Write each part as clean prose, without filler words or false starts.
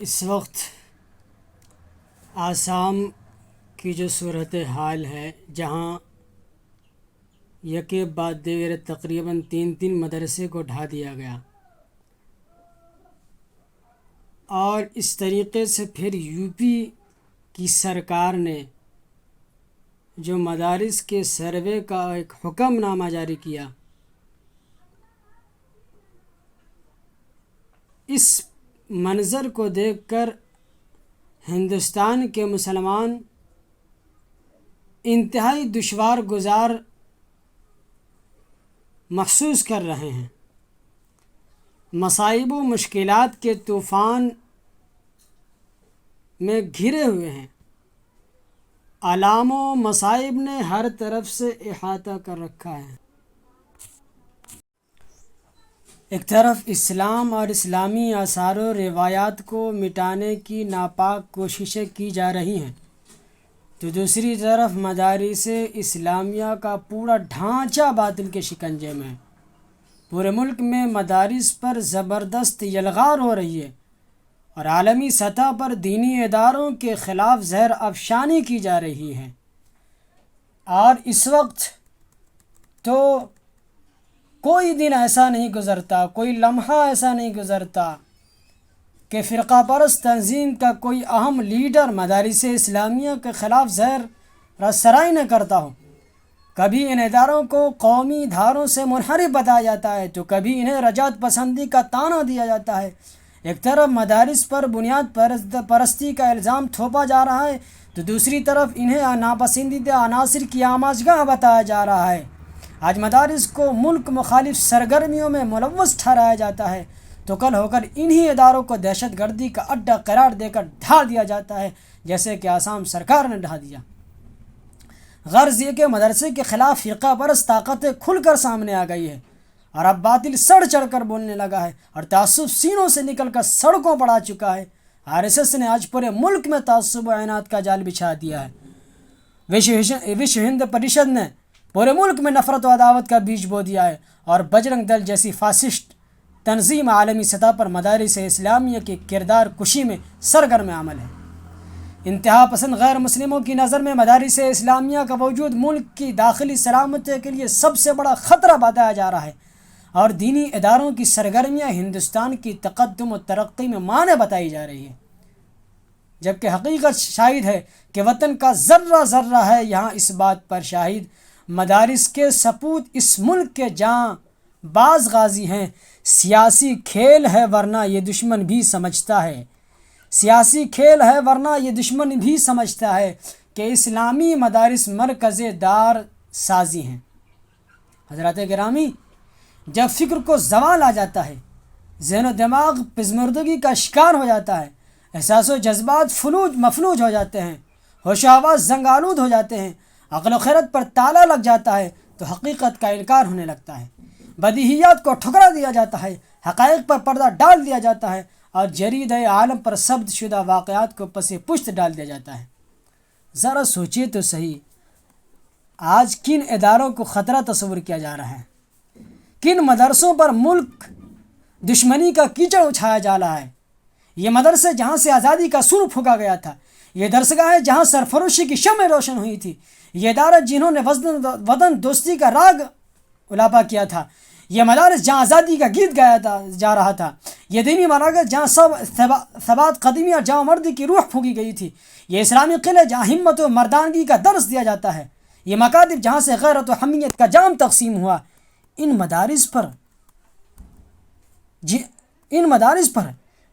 اس وقت آسام کی جو صورت حال ہے، جہاں یکے بعد دیگر تقریباً تین مدرسے کو ڈھا دیا گیا، اور اس طریقے سے پھر یو پی کی سرکار نے جو مدارس کے سروے کا ایک حکم نامہ جاری کیا، اس منظر کو دیکھ کر ہندوستان کے مسلمان انتہائی دشوار گزار محسوس کر رہے ہیں۔ مصائب و مشکلات کے طوفان میں گھرے ہوئے ہیں۔ آلام و مصائب نے ہر طرف سے احاطہ کر رکھا ہے۔ ایک طرف اسلام اور اسلامی آثار و روایات کو مٹانے کی ناپاک کوششیں کی جا رہی ہیں، تو دوسری طرف مدارس اسلامیہ کا پورا ڈھانچہ باطل کے شکنجے میں ہے۔ پورے ملک میں مدارس پر زبردست یلغار ہو رہی ہے، اور عالمی سطح پر دینی اداروں کے خلاف زہر افشانی کی جا رہی ہے۔ اور اس وقت تو کوئی دن ایسا نہیں گزرتا، کوئی لمحہ ایسا نہیں گزرتا کہ فرقہ پرست تنظیم کا کوئی اہم لیڈر مدارس اسلامیہ کے خلاف زہر رسرائی نہ کرتا ہو۔ کبھی ان اداروں کو قومی دھاروں سے منحرف بتایا جاتا ہے، تو کبھی انہیں رجعت پسندی کا طعنہ دیا جاتا ہے۔ ایک طرف مدارس پر بنیاد پرستی کا الزام تھوپا جا رہا ہے، تو دوسری طرف انہیں ناپسندیدہ عناصر کی آماجگاہ بتایا جا رہا ہے۔ آج مدارس کو ملک مخالف سرگرمیوں میں ملوث ٹھہرایا جاتا ہے، تو کل ہو کر انہی اداروں کو دہشت گردی کا اڈہ قرار دے کر ڈھا دیا جاتا ہے، جیسے کہ آسام سرکار نے ڈھا دیا۔ غرض یہ کہ مدرسے کے خلاف فرقہ پرست طاقتیں کھل کر سامنے آ گئی ہے، اور اب باطل سڑ چڑھ کر بولنے لگا ہے، اور تعصب سینوں سے نکل کر سڑکوں پر آ چکا ہے۔ RSS نے آج پورے ملک میں تعصب و عناد کا جال بچھا دیا ہے۔ وشو ہند پریشد نے پورے ملک میں نفرت و عداوت کا بیج بو دیا ہے، اور بجرنگ دل جیسی فاسسٹ تنظیم عالمی سطح پر مدارس اسلامیہ کے کردار کشی میں سرگرم عمل ہے۔ انتہا پسند غیر مسلموں کی نظر میں مدارس اسلامیہ کا وجود ملک کی داخلی سلامتی کے لیے سب سے بڑا خطرہ بتایا جا رہا ہے، اور دینی اداروں کی سرگرمیاں ہندوستان کی تقدم و ترقی میں مانع بتائی جا رہی ہے، جبکہ حقیقت شاہد ہے کہ وطن کا ذرہ ذرہ ہے یہاں اس بات پر شاہد۔ مدارس کے سپوت اس ملک کے جاں باز غازی ہیں۔ سیاسی کھیل ہے ورنہ یہ دشمن بھی سمجھتا ہے، سیاسی کھیل ہے ورنہ یہ دشمن بھی سمجھتا ہے کہ اسلامی مدارس مرکز دار سازی ہیں۔ حضرات گرامی، جب فکر کو زوال آ جاتا ہے، ذہن و دماغ پژمردگی کا شکار ہو جاتا ہے، احساس و جذبات مفلوج ہو جاتے ہیں، ہوش و حواس زنگ آلود ہو جاتے ہیں، عقل و خرد پر تالا لگ جاتا ہے، تو حقیقت کا انکار ہونے لگتا ہے، بدیہیات کو ٹھکرا دیا جاتا ہے، حقائق پر پردہ ڈال دیا جاتا ہے، اور جرید عالم پر ثبت شدہ واقعات کو پس پشت ڈال دیا جاتا ہے۔ ذرا سوچیے تو صحیح، آج کن اداروں کو خطرہ تصور کیا جا رہا ہے؟ کن مدرسوں پر ملک دشمنی کا کیچڑ اچھایا جا رہا ہے؟ یہ مدرسے جہاں سے آزادی کا سور پھونکا گیا تھا، یہ درسگاہیں جہاں سرفروشی کی شمع روشن ہوئی تھی، یہ ادارے جنہوں نے وطن دوستی کا راگ الاپا کیا تھا، یہ مدارس جہاں آزادی کا گیت گایا جا رہا تھا، یہ دینی مراکز جہاں ثبات قدمی اور جامع مردی کی روح پھونکی گئی تھی، یہ اسلامی قلعے جہاں ہمت و مردانگی کا درس دیا جاتا ہے، یہ مکاتب جہاں سے غیرت و حمیت کا جام تقسیم ہوا، ان مدارس پر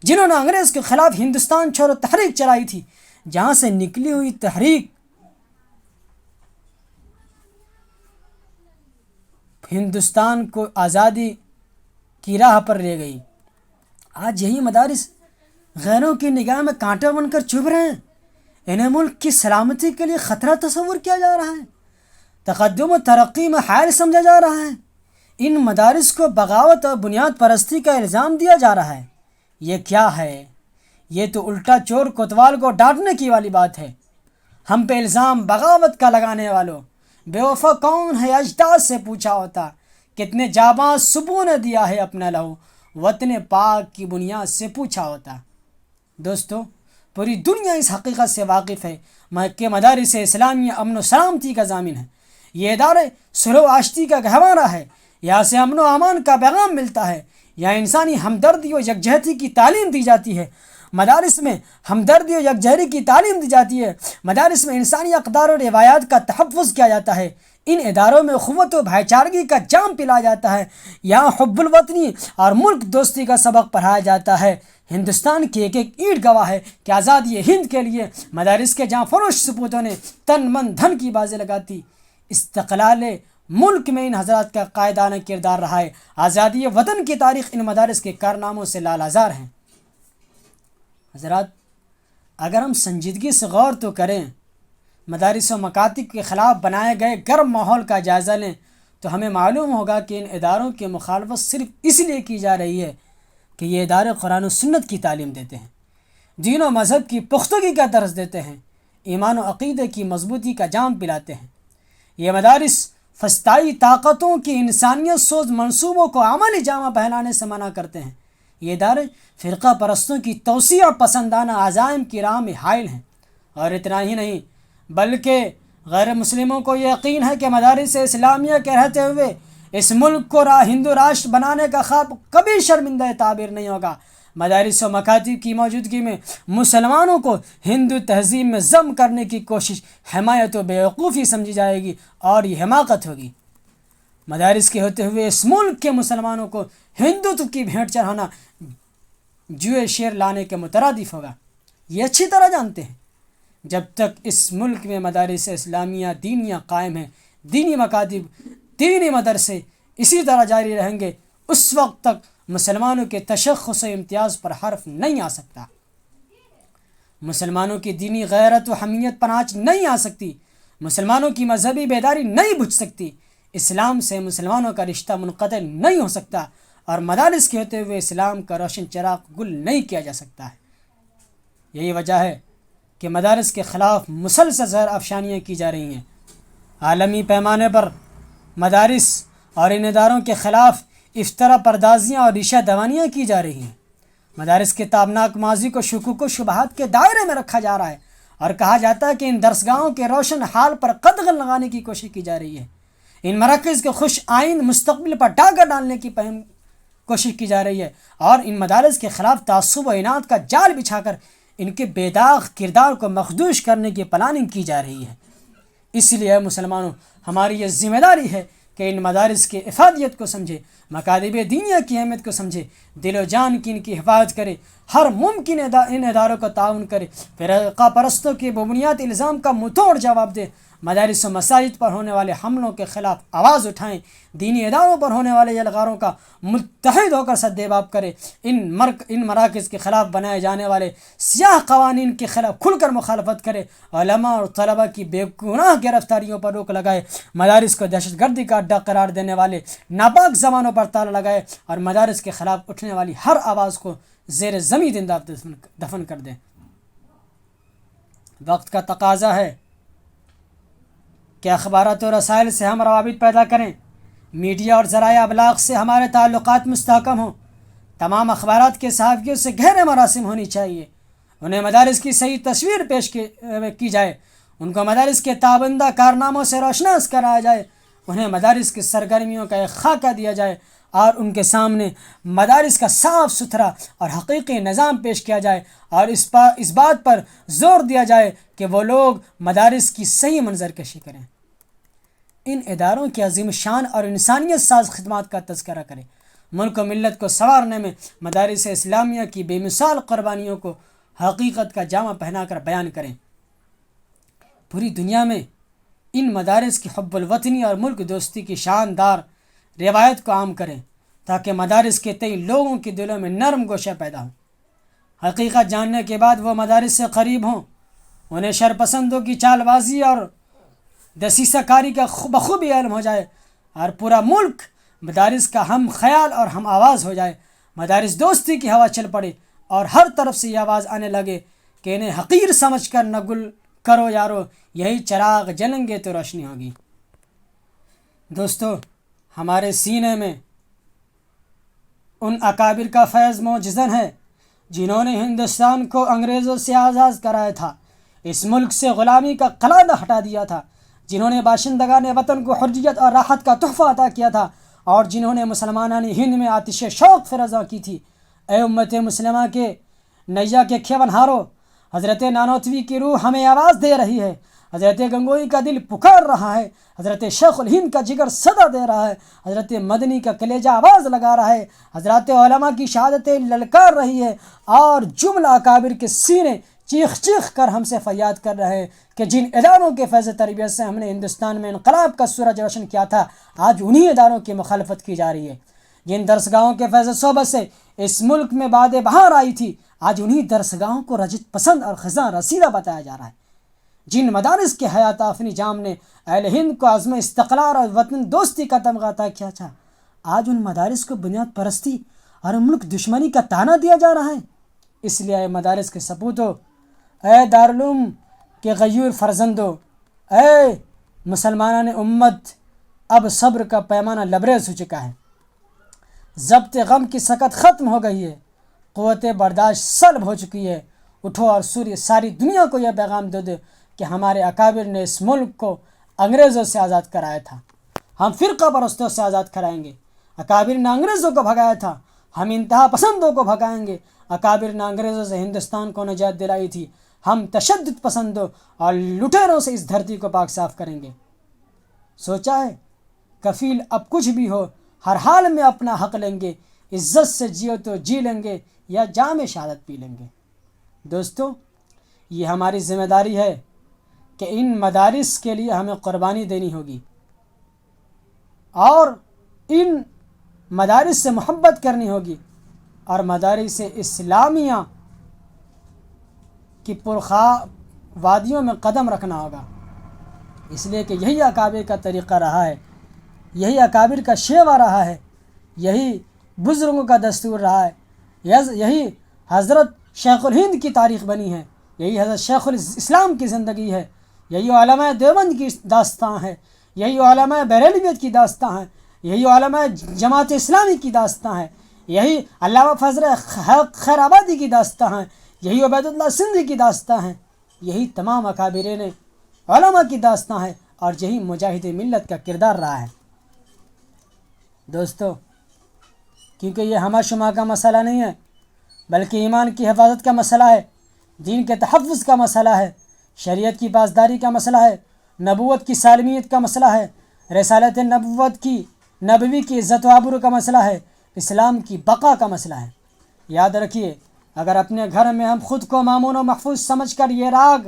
جنہوں نے انگریز کے خلاف ہندوستان چھوڑو تحریک چلائی تھی، جہاں سے نکلی ہوئی تحریک ہندوستان کو آزادی کی راہ پر لے گئی، آج یہی مدارس غیروں کی نگاہ میں کانٹا بن کر چبھ رہے ہیں۔ انہیں ملک کی سلامتی کے لیے خطرہ تصور کیا جا رہا ہے، تقدم و ترقی میں حائل سمجھا جا رہا ہے۔ ان مدارس کو بغاوت اور بنیاد پرستی کا الزام دیا جا رہا ہے۔ یہ کیا ہے؟ یہ تو الٹا چور کوتوال کو ڈانٹنے کی والی بات ہے۔ ہم پہ الزام بغاوت کا لگانے والوں، بے وفا کون ہے اجداد سے پوچھا ہوتا، کتنے جاباز صبحوں نے دیا ہے اپنا لہو، وطن پاک کی بنیاد سے پوچھا ہوتا۔ دوستو، پوری دنیا اس حقیقت سے واقف ہے کہ مدارس اسلامیہ امن و سلامتی کا ضامن ہے۔ یہ ادارے صلح و آشتی کا گہوارہ ہے۔ یہاں سے امن و امان کا پیغام ملتا ہے۔ یہاں انسانی ہمدردی و یکجہتی کی تعلیم دی جاتی ہے۔ مدارس میں ہمدردی و یکجہتی کی تعلیم دی جاتی ہے۔ مدارس میں انسانی اقدار و روایات کا تحفظ کیا جاتا ہے۔ ان اداروں میں اخوت و بھائی چارگی کا جام پلایا جاتا ہے۔ یہاں حب الوطنی اور ملک دوستی کا سبق پڑھایا جاتا ہے۔ ہندوستان کی ایک ایک اینٹ گواہ ہے کہ آزادی ہند کے لیے مدارس کے جاں فروش سپوتوں نے تن من دھن کی بازی لگاتی۔ استقلال ملک میں ان حضرات کا قائدانہ کردار رہا ہے۔ آزادی وطن کی تاریخ ان مدارس کے کارناموں سے لالہزار ہیں۔ حضرات، اگر ہم سنجیدگی سے غور تو کریں، مدارس و مکاتب کے خلاف بنائے گئے گرم ماحول کا جائزہ لیں، تو ہمیں معلوم ہوگا کہ ان اداروں کی مخالفت صرف اس لیے کی جا رہی ہے کہ یہ ادارے قرآن و سنت کی تعلیم دیتے ہیں، دین و مذہب کی پختگی کا درس دیتے ہیں، ایمان و عقیدے کی مضبوطی کا جام پلاتے ہیں۔ یہ مدارس فسطائی طاقتوں کی انسانیت سوز منصوبوں کو عملی جامہ پہنانے سے منع کرتے ہیں۔ یہ ادارے فرقہ پرستوں کی توسیع پسندانہ عزائم کی راہ میں حائل ہیں۔ اور اتنا ہی نہیں، بلکہ غیر مسلموں کو یقین ہے کہ مدارس اسلامیہ کے رہتے ہوئے اس ملک کو ہندو راشٹر بنانے کا خواب کبھی شرمندہ تعبیر نہیں ہوگا۔ مدارس و مکاتب کی موجودگی میں مسلمانوں کو ہندو تہذیب میں ضم کرنے کی کوشش حمایت و بیوقوفی سمجھی جائے گی اور یہ حماقت ہوگی۔ مدارس کے ہوتے ہوئے اس ملک کے مسلمانوں کو ہندوتو کی بھیٹ چڑھانا جوئے شیر لانے کے مترادف ہوگا۔ یہ اچھی طرح جانتے ہیں جب تک اس ملک میں مدارس اسلامیہ دینیہ قائم ہیں، دینی مکاتب، دینی مدرسے اسی طرح جاری رہیں گے، اس وقت تک مسلمانوں کے تشخص و امتیاز پر حرف نہیں آ سکتا، مسلمانوں کی دینی غیرت و حمیت پر آنچ نہیں آ سکتی، مسلمانوں کی مذہبی بیداری نہیں بجھ سکتی، اسلام سے مسلمانوں کا رشتہ منقطع نہیں ہو سکتا، اور مدارس کے ہوتے ہوئے اسلام کا روشن چراغ گل نہیں کیا جا سکتا ہے۔ یہی وجہ ہے کہ مدارس کے خلاف مسلسل زہر افشانیاں کی جا رہی ہیں۔ عالمی پیمانے پر مدارس اور ان اداروں کے خلاف افطرا پردازیاں اور ریشہ دوانیاں کی جا رہی ہیں۔ مدارس کے تابناک ماضی کو شکوک و شبہات کے دائرے میں رکھا جا رہا ہے اور کہا جاتا ہے کہ ان درسگاہوں کے روشن حال پر قدغن لگانے کی کوشش کی جا رہی ہے، ان مراکز کے خوش آئند مستقبل پر ڈاکہ ڈالنے کی کوشش کی جا رہی ہے، اور ان مدارس کے خلاف تعصب و اناد کا جال بچھا کر ان کے بے داغ کردار کو مخدوش کرنے کی پلاننگ کی جا رہی ہے۔ اس لیے مسلمانوں، ہماری یہ ذمہ داری ہے کہ ان مدارس کی افادیت کو سمجھے، مکاتب دینیہ کی اہمیت کو سمجھے، دل و جان کی ان کی حفاظت کرے، ہر ممکن ان اداروں کا تعاون کرے، فرقہ پرستوں کے بنیاد الزام کا منہ توڑ جواب دے، مدارس و مساجد پر ہونے والے حملوں کے خلاف آواز اٹھائیں، دینی اداروں پر ہونے والے یلغاروں کا متحد ہو کر سدباب کرے، ان مراکز کے خلاف بنائے جانے والے سیاہ قوانین کے خلاف کھل کر مخالفت کرے، علماء اور طلباء کی بے گناہ گرفتاریوں پر روک لگائے، مدارس کو دہشت گردی کا اڈہ قرار دینے والے ناپاک زبانوں پر تالا لگائے، اور مدارس کے خلاف اٹھنے والی ہر آواز کو زیر زمین زندہ دفن کر دیں۔ وقت کا تقاضا ہے کہ اخبارات و رسائل سے ہم روابط پیدا کریں، میڈیا اور ذرائع ابلاغ سے ہمارے تعلقات مستحکم ہوں، تمام اخبارات کے صحافیوں سے گہرے مراسم ہونی چاہیے، انہیں مدارس کی صحیح تصویر پیش کی جائے، ان کو مدارس کے تابندہ کارناموں سے روشناس کرایا جائے، انہیں مدارس کی سرگرمیوں کا ایک خاکہ دیا جائے، اور ان کے سامنے مدارس کا صاف ستھرا اور حقیقی نظام پیش کیا جائے، اور اس بات پر زور دیا جائے کہ وہ لوگ مدارس کی صحیح منظر کشی کریں، ان اداروں کی عظیم شان اور انسانیت ساز خدمات کا تذکرہ کریں، ملک و ملت کو سنوارنے میں مدارس اسلامیہ کی بے مثال قربانیوں کو حقیقت کا جامہ پہنا کر بیان کریں، پوری دنیا میں ان مدارس کی حب الوطنی اور ملک دوستی کی شاندار روایت کو عام کریں، تاکہ مدارس کے تئیں لوگوں کے دلوں میں نرم گوشہ پیدا ہو، حقیقت جاننے کے بعد وہ مدارس سے قریب ہوں، انہیں شرپسندوں کی چال بازی اور دسیسہ کاری کا بخوبی علم ہو جائے، اور پورا ملک مدارس کا ہم خیال اور ہم آواز ہو جائے، مدارس دوستی کی ہوا چل پڑے، اور ہر طرف سے یہ آواز آنے لگے کہ انہیں حقیر سمجھ کر نہ گل کرو یارو، یہی چراغ جلیں گے تو روشنی ہوگی۔ دوستو، ہمارے سینے میں ان اکابر کا فیض موجزن ہے جنہوں نے ہندوستان کو انگریزوں سے آزاد کرایا تھا، اس ملک سے غلامی کا قلادہ ہٹا دیا تھا، جنہوں نے باشندگان وطن کو حریت اور راحت کا تحفہ عطا کیا تھا، اور جنہوں نے مسلمانان ہند میں آتش شوق فروزاں کی تھی۔ اے امت مسلمہ کے نیا کے کھیونہارو، حضرت نانوتوی کی روح ہمیں آواز دے رہی ہے، حضرت گنگوئی کا دل پکار رہا ہے، حضرت شیخ الہند کا جگر صدا دے رہا ہے، حضرت مدنی کا کلیجہ آواز لگا رہا ہے، حضرات علماء کی شہادتیں للکار رہی ہے، اور جملہ اکابر کے سینے چیخ چیخ کر ہم سے فریاد کر رہے ہیں کہ جن اداروں کے فیض تربیت سے ہم نے ہندوستان میں انقلاب کا سورج روشن کیا تھا، آج انہی اداروں کی مخالفت کی جا رہی ہے۔ جن درسگاہوں کے فیض صحبت سے اس ملک میں باد بہار آئی تھی، آج انہی درسگاہوں کو رجت پسند اور خزاں رسیدہ بتایا جا رہا ہے۔ جن مدارس کے حیات آفرین جام نے اہل ہند کو عزم استقلال اور وطن دوستی کا تمغہ عطا کیا تھا، آج ان مدارس کو بنیاد پرستی اور ملک دشمنی کا طعنہ دیا جا رہا ہے۔ اس لیے اے مدارس کے سپوتو، اے دارالعلوم کے غیور فرزندو، اے مسلمانان امت، اب صبر کا پیمانہ لبریز ہو چکا ہے، ضبط غم کی سکت ختم ہو گئی ہے، قوت برداشت سلب ہو چکی ہے۔ اٹھو اور ساری دنیا کو یہ پیغام دے دو کہ ہمارے اکابر نے اس ملک کو انگریزوں سے آزاد کرایا تھا، ہم فرقہ پرستوں سے آزاد کرائیں گے۔ اکابر نے انگریزوں کو بھگایا تھا، ہم انتہا پسندوں کو بھگائیں گے۔ اکابر نے انگریزوں سے ہندوستان کو نجات دلائی تھی، ہم تشدد پسندوں اور لٹیروں سے اس دھرتی کو پاک صاف کریں گے۔ سوچا ہے کفیل اب کچھ بھی ہو، ہر حال میں اپنا حق لیں گے، عزت سے جیو تو جی لیں گے یا جام شہادت پی لیں گے۔ دوستو، یہ ہماری ذمہ داری ہے کہ ان مدارس کے لیے ہمیں قربانی دینی ہوگی، اور ان مدارس سے محبت کرنی ہوگی، اور مدارس اسلامیہ کی پرخاں وادیوں میں قدم رکھنا ہوگا، اس لیے کہ یہی اکابر کا طریقہ رہا ہے، یہی اکابر کا شیوا رہا ہے، یہی بزرگوں کا دستور رہا ہے، یہی حضرت شیخ الہند کی تاریخ بنی ہے، یہی حضرت شیخ الاسلام کی زندگی ہے، یہی علماء دیوبند کی داستان ہے، یہی علماء بریلویت کی داستان ہے، یہی علماء جماعت اسلامی کی داستان ہے، یہی علامہ فضل خیر آبادی کی داستان ہے، یہی عبید اللہ سندھی کی داستان ہے، یہی تمام اکابرین علماء کی داستان ہے، اور یہی مجاہد ملت کا کردار رہا ہے۔ دوستو، کیونکہ یہ ہمہ شمہ کا مسئلہ نہیں ہے، بلکہ ایمان کی حفاظت کا مسئلہ ہے، دین کے تحفظ کا مسئلہ ہے، شریعت کی پاسداری کا مسئلہ ہے، نبوت کی سالمیت کا مسئلہ ہے، رسالت نبوی کی عزت و آبرو کا مسئلہ ہے، اسلام کی بقا کا مسئلہ ہے۔ یاد رکھیے، اگر اپنے گھر میں ہم خود کو مامون و محفوظ سمجھ کر یہ راگ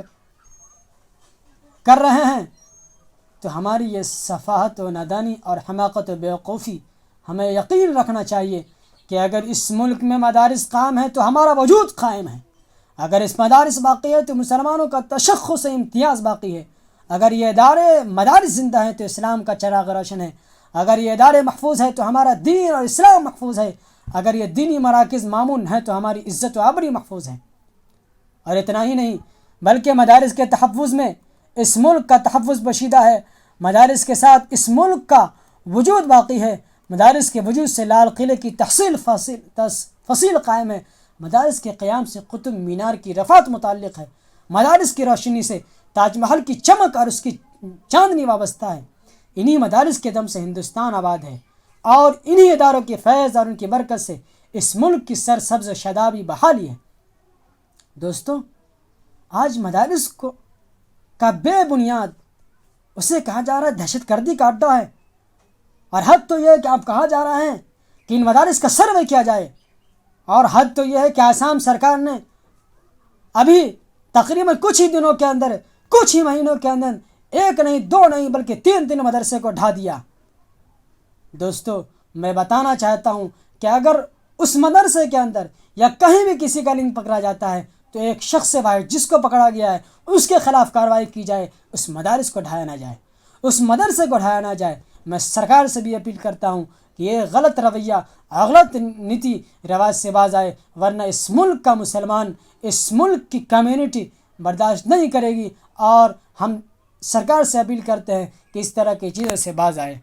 کر رہے ہیں، تو ہماری یہ سفاہت و نادانی اور حماقت و بیوقوفی، ہمیں یقین رکھنا چاہیے کہ اگر اس ملک میں مدارس قائم ہیں تو ہمارا وجود قائم ہے، اگر اس مدارس باقی ہے تو مسلمانوں کا تشخص امتیاز باقی ہے، اگر یہ ادارے مدارس زندہ ہیں تو اسلام کا چراغ روشن ہے، اگر یہ ادارے محفوظ ہیں تو ہمارا دین اور اسلام محفوظ ہے، اگر یہ دینی مراکز مامون ہیں تو ہماری عزت و آبری محفوظ ہے۔ اور اتنا ہی نہیں، بلکہ مدارس کے تحفظ میں اس ملک کا تحفظ پوشیدہ ہے، مدارس کے ساتھ اس ملک کا وجود باقی ہے، مدارس کے وجود سے لال قلعے کی فصیل قائم ہے، مدارس کے قیام سے قطب مینار کی رفعت متعلق ہے، مدارس کی روشنی سے تاج محل کی چمک اور اس کی چاندنی وابستہ ہے۔ انہی مدارس کے دم سے ہندوستان آباد ہے، اور انہی اداروں کے فیض اور ان کی برکت سے اس ملک کی سرسبز و شادابی بحالی ہے۔ دوستو، آج مدارس کا بے بنیاد اسے کہا جا رہا ہے دہشت گردی کا اڈہ ہے، اور حد تو یہ ہے کہ اب کہا جا رہا ہے کہ ان مدارس کا سروے کیا جائے، اور حد تو یہ ہے کہ آسام سرکار نے ابھی تقریباً کچھ ہی دنوں کے اندر، کچھ ہی مہینوں کے اندر، ایک نہیں دو نہیں بلکہ 3 مدرسے کو ڈھا دیا۔ دوستو، میں بتانا چاہتا ہوں کہ اگر اس مدرسے کے اندر یا کہیں بھی کسی کا لنک پکڑا جاتا ہے تو ایک شخص واحد جس کو پکڑا گیا ہے اس کے خلاف کارروائی کی جائے، اس مدارس کو ڈھایا نہ جائے، اس مدرسے کو ڈھایا نہ جائے۔ میں سرکار سے بھی اپیل کرتا ہوں کہ یہ غلط رویہ، غلط نیتی رواج سے باز آئے، ورنہ اس ملک کا مسلمان، اس ملک کی کمیونٹی برداشت نہیں کرے گی، اور ہم سرکار سے اپیل کرتے ہیں کہ اس طرح کی چیزوں سے باز آئے۔